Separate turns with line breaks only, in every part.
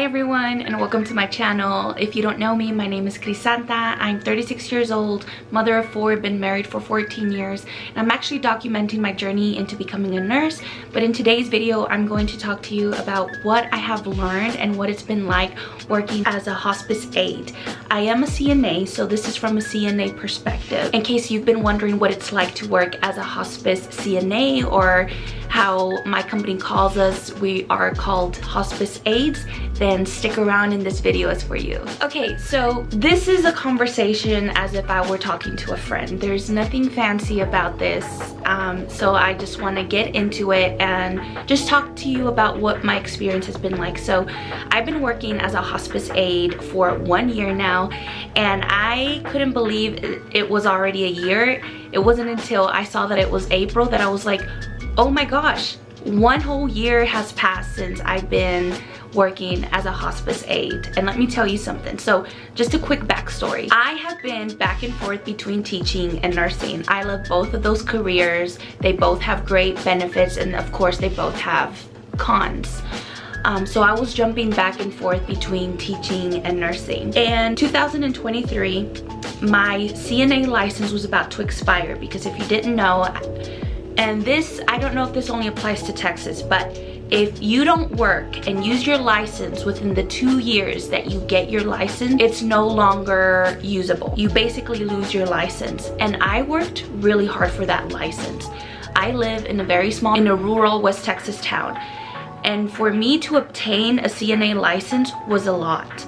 Hi everyone, and welcome to my channel. If you don't know me, my name is Crisanta. I'm 36 years old, mother of 4, been married for 14 years, and I'm actually documenting my journey into becoming a nurse. But in today's video, I'm going to talk to you about what I have learned and what it's been like working as a hospice aide. I am a CNA, so this is from a CNA perspective. In case you've been wondering what it's like to work as a hospice CNA, or how my company calls us, we are called hospice aides, then stick around, in this video is for you. Okay, so this is a conversation as if I were talking to a friend. There's nothing fancy about this, so I just want to get into it and just talk to you about what my experience has been like. So I've been working as a hospice aide for 1 year now, and I couldn't believe it was already a year. It wasn't until I saw that it was April that I was like, oh my gosh, 1 whole year has passed since I've been working as a hospice aide. And let me tell you something. So just a quick backstory. I have been back and forth between teaching and nursing. I love both of those careers. They both have great benefits, and of course they both have cons. So I was jumping back and forth between teaching and nursing. In 2023, my CNA license was about to expire, because if you didn't know, and this, I don't know if this only applies to Texas, but if you don't work and use your license within the 2 years that you get your license, it's no longer usable. You basically lose your license. And I worked really hard for that license. I live in a rural West Texas town. And for me to obtain a CNA license was a lot.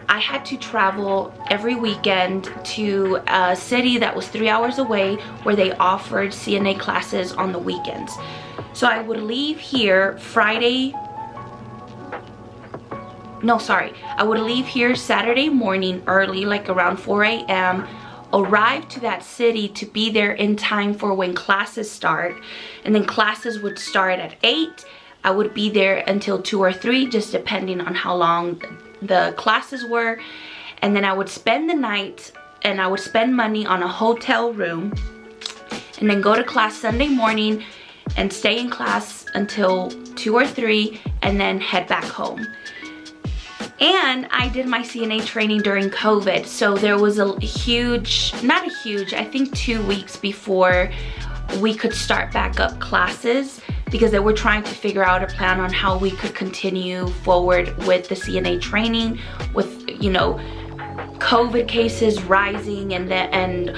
I had to travel every weekend to a city that was 3 hours away, where they offered CNA classes on the weekends. So I would leave here I would leave here Saturday morning early, like around 4 a.m., arrive to that city to be there in time for when classes start, and then classes would start at 8. I would be there until 2 or 3, just depending on how long the classes were. And then I would spend the night, and I would spend money on a hotel room, and then go to class Sunday morning and stay in class until 2 or 3, and then head back home. And I did my CNA training during COVID, so there was I think 2 weeks before we could start back up classes, because they were trying to figure out a plan on how we could continue forward with the CNA training, with, you know, COVID cases rising, and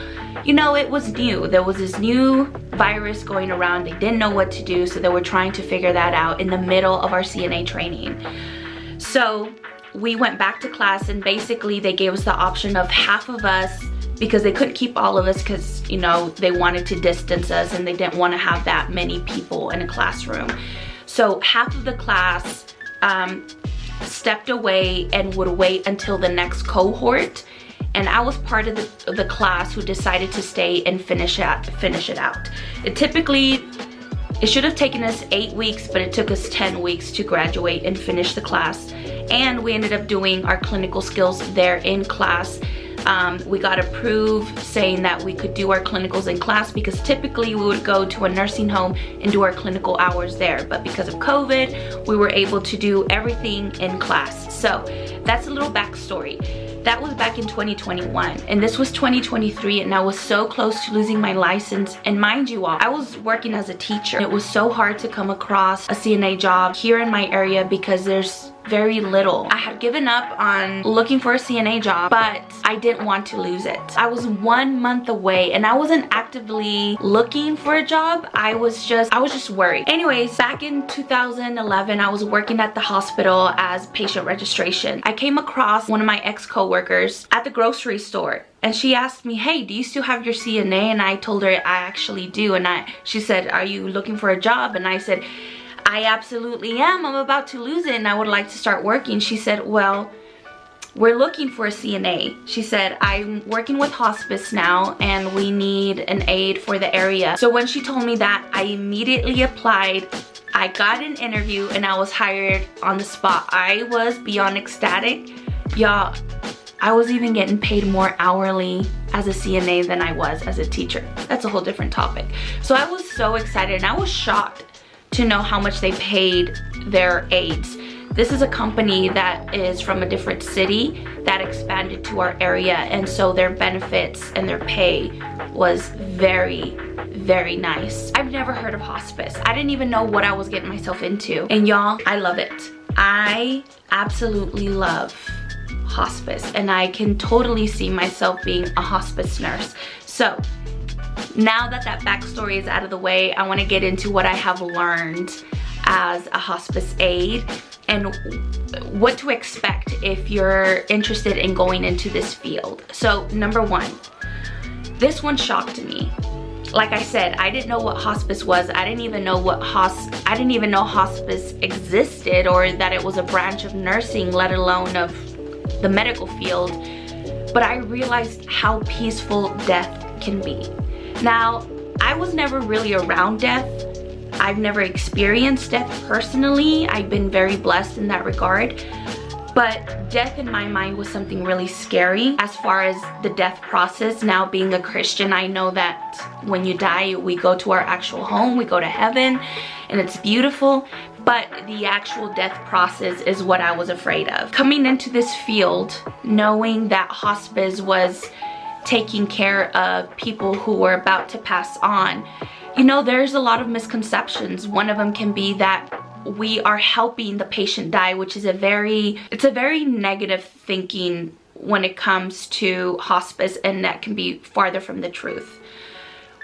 you know, it was new. There was this new virus going around. They didn't know what to do, so they were trying to figure that out in the middle of our CNA training. So we went back to class, and basically they gave us the option of half of us, because they couldn't keep all of us, because, you know, they wanted to distance us and they didn't want to have that many people in a classroom. So half of the class stepped away and would wait until the next cohort, and I was part of the class who decided to stay and finish it out. It should have taken us 8 weeks, but it took us 10 weeks to graduate and finish the class. And we ended up doing our clinical skills there in class. We got approved saying that we could do our clinicals in class, because typically we would go to a nursing home and do our clinical hours there. But because of COVID, we were able to do everything in class. So that's a little backstory. That was back in 2021, and this was 2023, and I was so close to losing my license. And mind you all, I was working as a teacher. It was so hard to come across a CNA job here in my area, because there's very little. I had given up on looking for a CNA job, but I didn't want to lose it. I was 1 month away, and I wasn't actively looking for a job. I was just worried. Anyways, back in 2011, I was working at the hospital as patient registration. I came across one of my ex-coworkers at the grocery store, and she asked me, hey, do you still have your CNA? And I told her I actually do. And she said, are you looking for a job? And I said, I absolutely am. I'm about to lose it, and I would like to start working. She said, well, we're looking for a CNA. She said, I'm working with hospice now, and we need an aide for the area. So when she told me that, I immediately applied. I got an interview, and I was hired on the spot. I was beyond ecstatic. Y'all, I was even getting paid more hourly as a CNA than I was as a teacher. That's a whole different topic. So I was so excited, and I was shocked to know how much they paid their aides. This is a company that is from a different city that expanded to our area, and so their benefits and their pay was very, very nice. I've never heard of hospice. I didn't even know what I was getting myself into. And y'all, I love it. I absolutely love hospice, and I can totally see myself being a hospice nurse. So now that that backstory is out of the way, I want to get into what I have learned as a hospice aide and what to expect if you're interested in going into this field. So number one, this one shocked me. Like I said, I didn't know what hospice was. I didn't even know hospice existed, or that it was a branch of nursing, let alone of the medical field. But I realized how peaceful death can be. Now, I was never really around death. I've never experienced death personally. I've been very blessed in that regard. But death in my mind was something really scary as far as the death process. Now, being a Christian, I know that when you die, we go to our actual home, we go to heaven, and it's beautiful. But the actual death process is what I was afraid of. Coming into this field, knowing that hospice was taking care of people who were about to pass on, you know, there's a lot of misconceptions. One of them can be that we are helping the patient die, which is a very negative thinking when it comes to hospice, and that can be farther from the truth.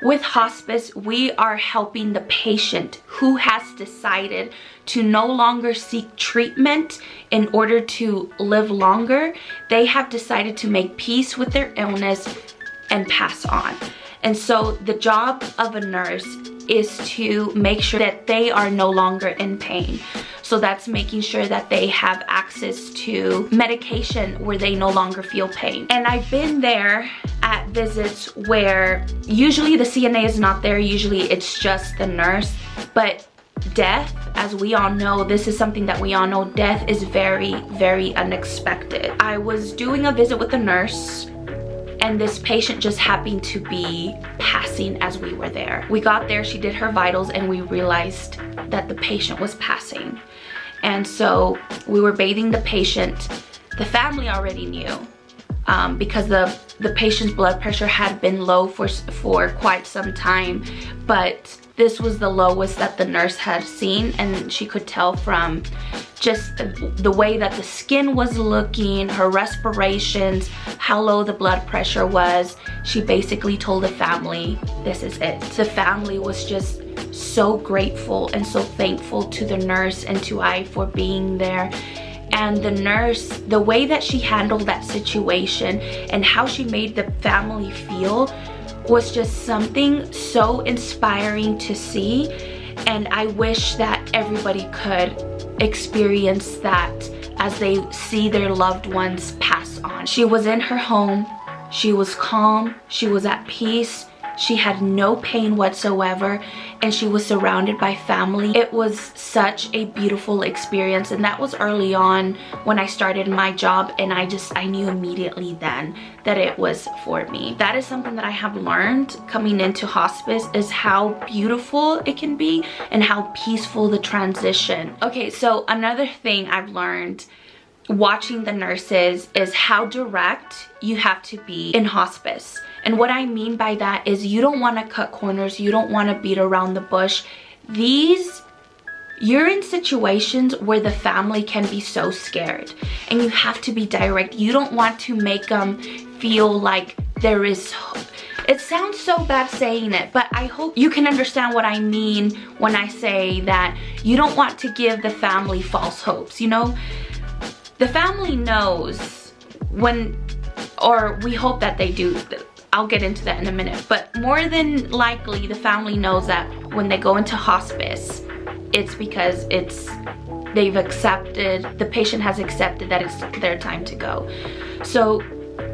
With hospice, we are helping the patient who has decided to no longer seek treatment in order to live longer. They have decided to make peace with their illness and pass on. And so the job of a nurse is to make sure that they are no longer in pain. So that's making sure that they have access to medication where they no longer feel pain. And I've been there at visits where usually the CNA is not there, usually it's just the nurse. But death, as we all know, this is something that we all know, death is very, very unexpected. I was doing a visit with a nurse, and this patient just happened to be passing as we were there. We got there, she did her vitals, and we realized that the patient was passing. And so we were bathing the patient. The family already knew because the patient's blood pressure had been low for quite some time, but this was the lowest that the nurse had seen, and she could tell from just the way that the skin was looking, her respirations, how low the blood pressure was. She basically told the family, this is it. The family was just so grateful and so thankful to the nurse and to I for being there. And the nurse, the way that she handled that situation and how she made the family feel was just something so inspiring to see. And I wish that everybody could experience that as they see their loved ones pass on. She was in her home, she was calm, she was at peace, she had no pain whatsoever, and she was surrounded by family. It was such a beautiful experience, and that was early on when I started my job, and I knew immediately then that it was for me. That is something that I have learned coming into hospice, is how beautiful it can be and how peaceful the transition. Okay, so another thing I've learned watching the nurses is how direct you have to be in hospice. And what I mean by that is you don't want to cut corners, you don't want to beat around the bush. You're in situations where the family can be so scared, and you have to be direct. You don't want to make them feel like there is hope. It sounds so bad saying it, but I hope you can understand what I mean when I say that you don't want to give the family false hopes, you know? The family knows when, or we hope that they do. I'll get into that in a minute, but more than likely the family knows that when they go into hospice, it's because they've accepted, the patient has accepted that it's their time to go. So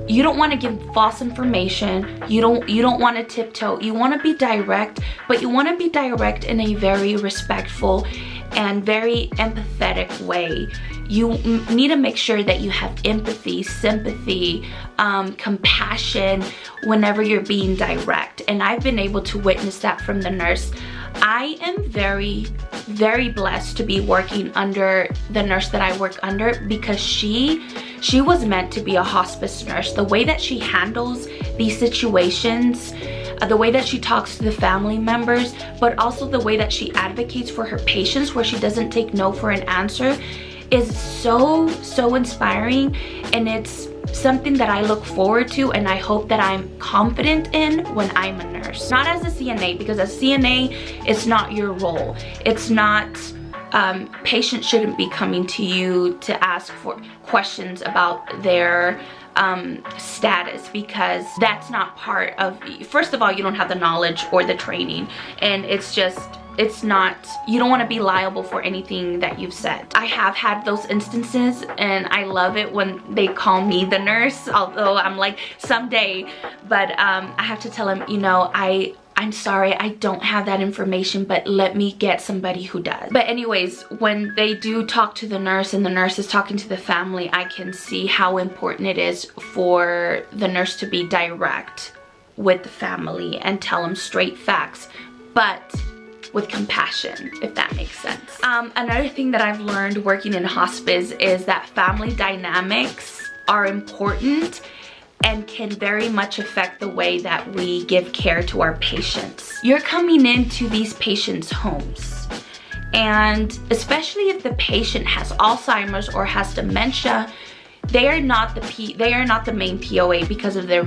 you don't want to give false information. You don't want to tiptoe. You want to be direct, but you want to be direct in a very respectful and very empathetic way. You need to make sure that you have empathy, sympathy, compassion whenever you're being direct. And I've been able to witness that from the nurse. I am very very blessed to be working under the nurse that I work under, because she was meant to be a hospice nurse. The way that she handles these situations, the way that she talks to the family members, but also the way that she advocates for her patients, where she doesn't take no for an answer, is so inspiring. And it's something that I look forward to, and I hope that I'm confident in when I'm a nurse. Not as a CNA, because as CNA, it's not your role. It's not, patients shouldn't be coming to you to ask for questions about their status, because that's not part of, first of all, you don't have the knowledge or the training, and it's not, you don't want to be liable for anything that you've said. I have had those instances, and I love it when they call me the nurse, although I'm like, someday. But I have to tell them, you know, I'm sorry, I don't have that information, but let me get somebody who does. But anyways, when they do talk to the nurse and the nurse is talking to the family, I can see how important it is for the nurse to be direct with the family and tell them straight facts, but with compassion, if that makes sense. Another thing that I've learned working in hospice is that family dynamics are important and can very much affect the way that we give care to our patients. You're coming into these patients' homes, and especially if the patient has Alzheimer's or has dementia, they are not the main POA because of their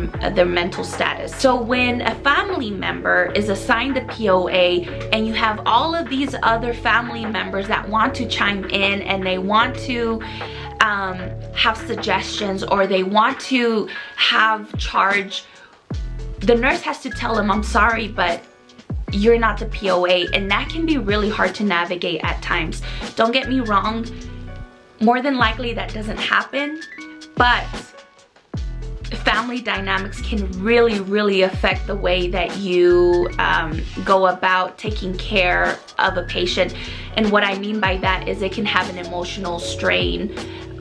mental status. So when a family member is assigned a POA and you have all of these other family members that want to chime in and they want to have suggestions, or they want to have charge, the nurse has to tell them, I'm sorry, but you're not the POA, and that can be really hard to navigate at times. Don't get me wrong, more than likely that doesn't happen, but family dynamics can really affect the way that you go about taking care of a patient. And what I mean by that is it can have an emotional strain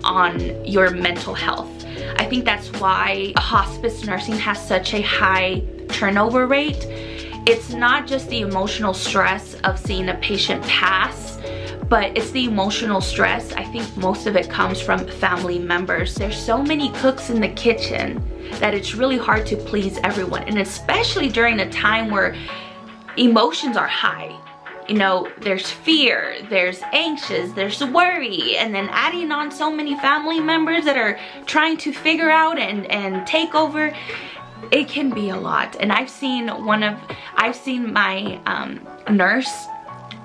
on your mental health. I think that's why hospice nursing has such a high turnover rate. It's not just the emotional stress of seeing a patient pass, but it's the emotional stress. I think most of it comes from family members. There's so many cooks in the kitchen that it's really hard to please everyone, and especially during a time where emotions are high. You know, there's fear, there's anxious, there's worry, and then adding on so many family members that are trying to figure out and take over, it can be a lot. And I've seen my nurse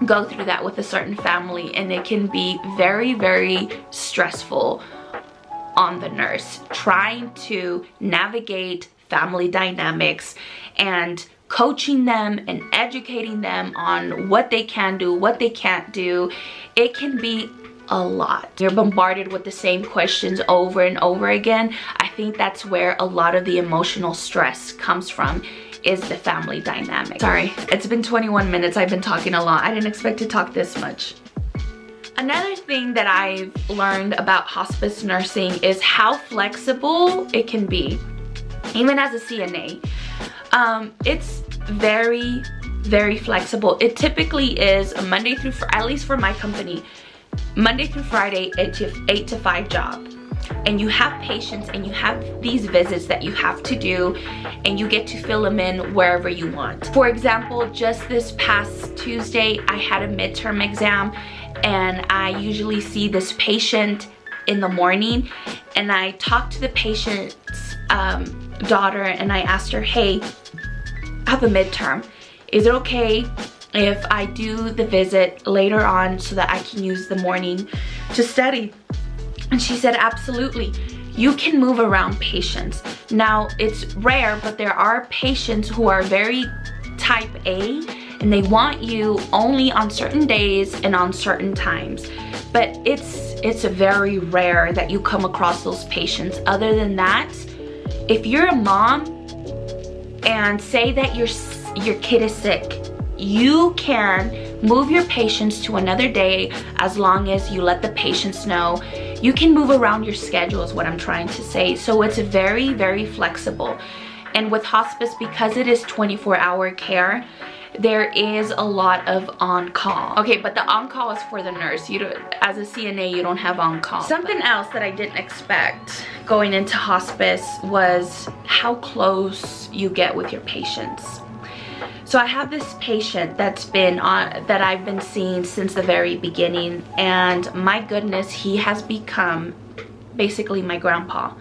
go through that with a certain family, and it can be very stressful on the nurse trying to navigate family dynamics and coaching them and educating them on what they can do, what they can't do. It can be a lot. You're bombarded with the same questions over and over again. I think that's where a lot of the emotional stress comes from, is the family dynamic. Sorry, it's been 21 minutes. I've been talking a lot. I didn't expect to talk this much. Another thing that I've learned about hospice nursing is how flexible it can be, even as a CNA. It's very flexible. It typically is a Monday through Friday, at least for my company, Monday through Friday, 8 to 5 job. And you have patients and you have these visits that you have to do, and you get to fill them in wherever you want. For example, just this past Tuesday, I had a midterm exam, and I usually see this patient in the morning, and I talked to the patient's daughter, and I asked her, hey, I have a midterm. Is it okay if I do the visit later on so that I can use the morning to study? And she said, absolutely. You can move around patients. Now, it's rare, but there are patients who are very type A, and they want you only on certain days and on certain times. But it's very rare that you come across those patients. Other than that, if you're a mom and say that your kid is sick, you can move your patients to another day as long as you let the patients know. You can move around your schedule is what I'm trying to say. So it's very flexible. And with hospice, because it is 24-hour care, there is a lot of on-call. Okay, but the on-call is for the nurse. You don't, as a CNA, you don't have on-call. Something else that I didn't expect going into hospice was how close you get with your patients. So I have this patient that I've been seeing since the very beginning, and my goodness, he has become basically my grandpa.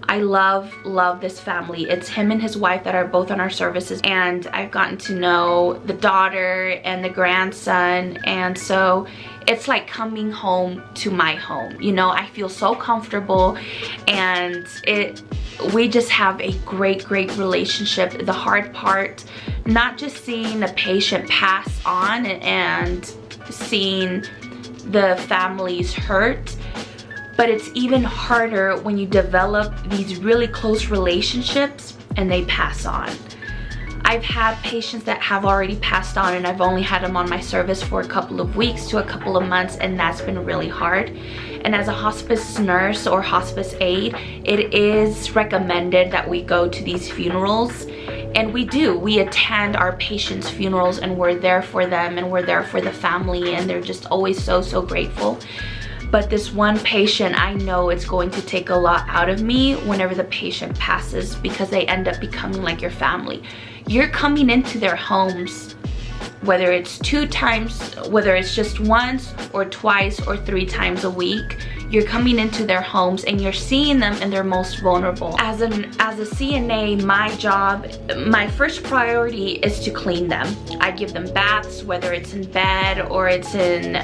I love this family. It's him and his wife that are both on our services, and I've gotten to know the daughter and the grandson, and so it's like coming home to my home. You know, I feel so comfortable, and we just have a great relationship. The hard part, not just seeing the patient pass on and seeing the families hurt, but it's even harder when you develop these really close relationships and they pass on. I've had patients that have already passed on, and I've only had them on my service for a couple of weeks to a couple of months, and that's been really hard. And as a hospice nurse or hospice aide, it is recommended that we go to these funerals, and we attend our patients' funerals, and we're there for them, and we're there for the family, and they're just always so grateful. But this one patient, I know it's going to take a lot out of me whenever the patient passes, because they end up becoming like your family. You're coming into their homes, whether it's 2 times, whether it's just once or twice or 3 times a week. You're coming into their homes and you're seeing them in their most vulnerable. As a CNA, my job, my first priority is to clean them. I give them baths, whether it's in bed or it's in,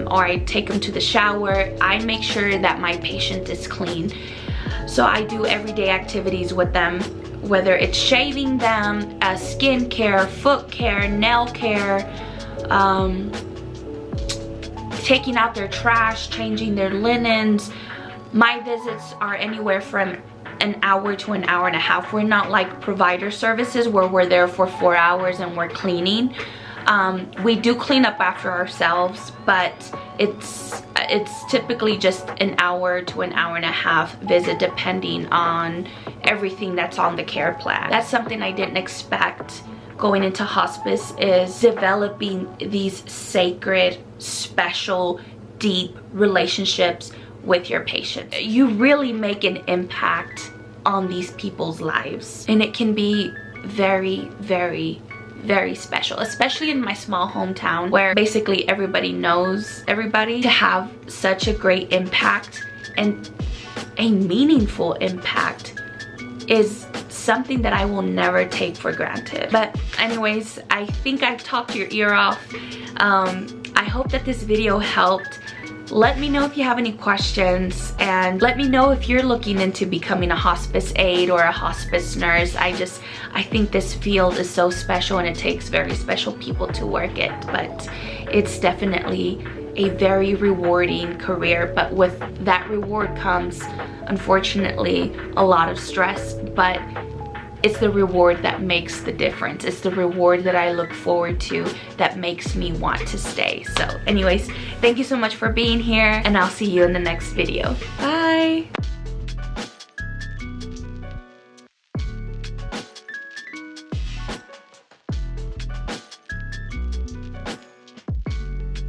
or I take them to the shower. I make sure that my patient is clean. So I do everyday activities with them, whether it's shaving them, skin care, foot care, nail care, taking out their trash, changing their linens. My visits are anywhere from an hour to an hour and a half. We're not like provider services where we're there for 4 hours and we're cleaning. We do clean up after ourselves, but it's typically just an hour to an hour and a half visit, depending on everything that's on the care plan. That's something I didn't expect going into hospice, is developing these sacred, special, deep relationships with your patients. You really make an impact on these people's lives, and it can be very special, especially in my small hometown where basically everybody knows everybody. To have such a great impact and a meaningful impact is something that I will never take for granted. But anyways, I think I've talked your ear off. I hope that this video helped. Let me know if you have any questions, and let me know if you're looking into becoming a hospice aide or a hospice nurse. I think this field is so special, and it takes very special people to work it, but it's definitely a very rewarding career. But with that reward comes, unfortunately, a lot of stress, but it's the reward that makes the difference. It's the reward that I look forward to that makes me want to stay. So anyways, thank you so much for being here, and I'll see you in the next video. Bye.